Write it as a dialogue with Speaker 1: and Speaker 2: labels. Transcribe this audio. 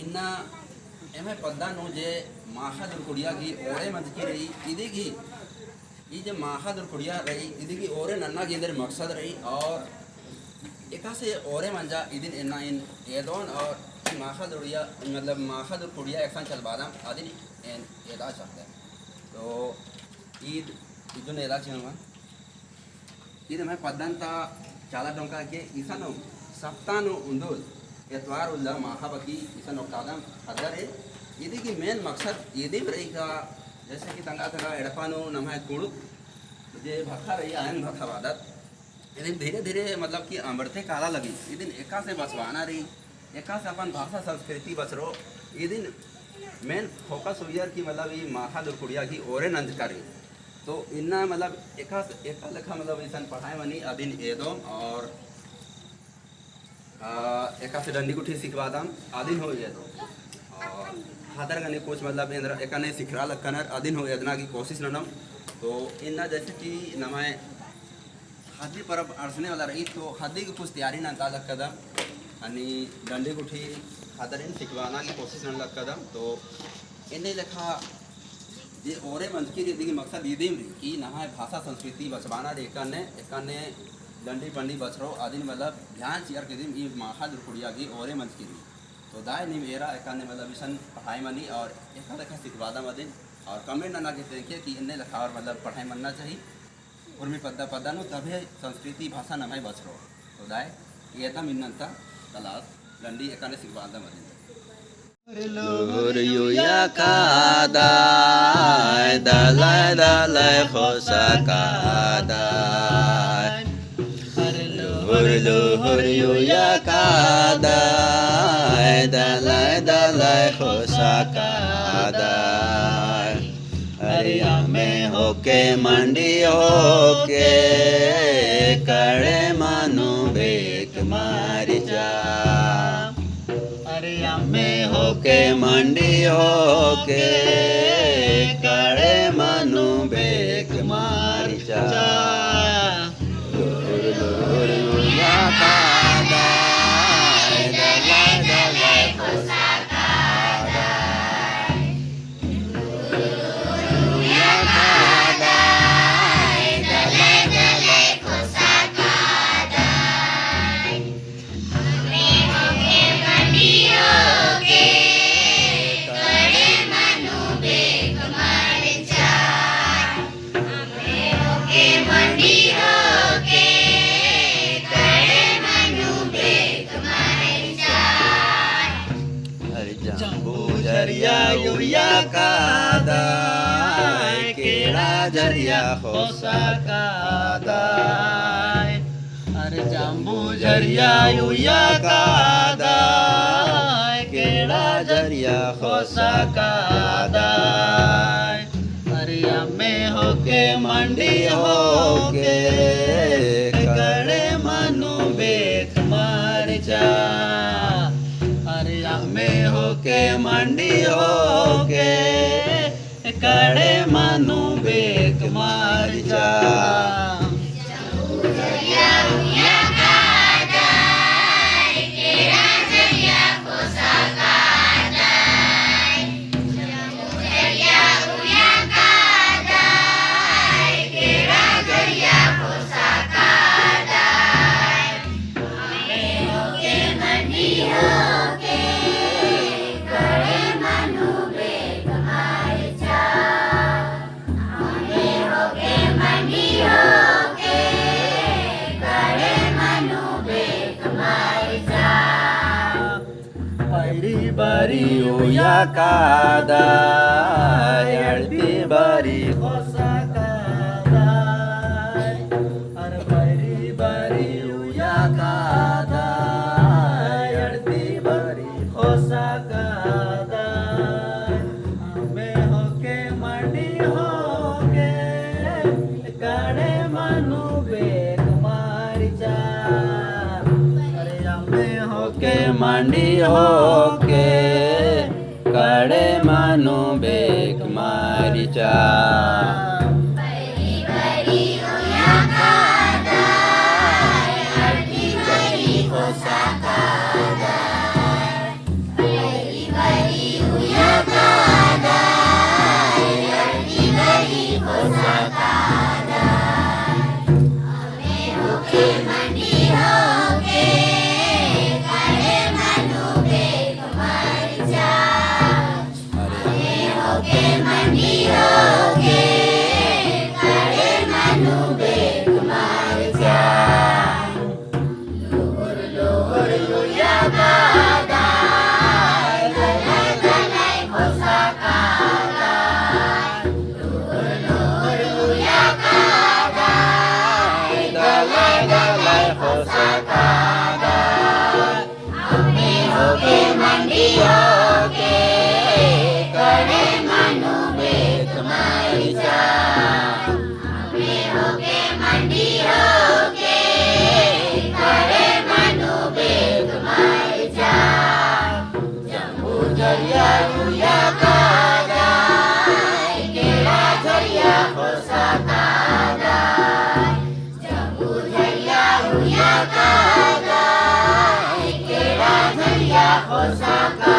Speaker 1: इन्ना एम पदा जे माखा दुर्कुड़िया की ओरे मंदकी रही इदी ये माखा दुर्कुड़िया रही इदी ओरे नन्ना की इंदर मकसद रही और एका से ओरे मंजा इदिन इन्ना इन एदोन और माखा दुड़िया मतलब माखा दुर्कुड़िया एक चल बादाम आदिन एदा चाहते हैं तो ईद इदुन एदा चलवा ईद मैं पद्दंता चाला डोंका के ईसानो सप्तानो उंदुल एतवार उल्ला महाबकी ईसानो कादम अदरे यदि की मेन मकसद यदि रही का जैसे कि तंगा तंगा एड़पानो नमाय कुड़ुक जे भक्खा रही आयन भक्खा वादत यदि धीरे धीरे मतलब कि अमृते काला लगी यदि एका से बसवाना रही एका से अपन भाषा संस्कृति बसरो यदि मेन फोकस हुई कि मतलब ये माखा दुर्कुड़िया की ओरे नंद करी तो इन्ना मतलब एका लेखा मतलब ऐसा पढ़ाए मनी अदिन एदोम और एका से डंडी गुठी सिखवा दम आदिन हो ये और हादर गने कुछ मतलब एका ने सिखरा लखनर अदिन हो एदना की कोशिश ननम तो इन्ना जैसे कि नमाय हदी परब अड़सने वाला रही तो हदी की कुछ तैयारी ना अंदाजा कदम अनि डंडी गुठी हादर इन सिखवाना की कोशिश न लग कदम तो इन्हें लेखा ये ओरे मंजकी यदि मकसद यदि कि नहा भाषा संस्कृति बचवाना एक डंडी पंडी बचरो आदि मतलब ध्यान चियर के दिन ये माखा दुर्कुड़िया की ओरे मंजकी दी तो दाय निम एरा एक मतलब मिशन पढ़ाई मनी और एक लेखा सिखवादा मदिन और कमेंट ना के देखिए कि इन्हें लेखा और मतलब पढ़ाई मनना चाहिए और मैं पद्दा नो तभी संस्कृति भाषा नमाई बचरो तो दाय ये था मिन्नता तलाश डंडी एक सिखवादा मदिन
Speaker 2: Luhuriyuya kadai dalai dalai khosa kadai Luhuriyuya kadai dalai dalai khosa kadai Ariya mein hoke mandi hoke kade manu bek mari ja में होके मंडी होके करे मनु बेक मार जा Yuya kadai kira jariya khosa kadai are jambu jariya yuya kadai kira jariya khosa kadai are amme hoke mandi hoke kade manu bek mar ja में होके मंडी होके कड़े मनु बेक मार जा bari uya kadai arti bari khosa kadai ar bari uya kadai arti bari khosa kadai ame hoke mandi hoke kade manu bek mar ja are ame hoke mandi hoke कड़े मानो bake मारी जा
Speaker 3: Bari
Speaker 2: Jharia उया का गाय केड़ा झरिया हो सका गाय जम्बू झरिया उया का गाय केड़ा झरिया हो सका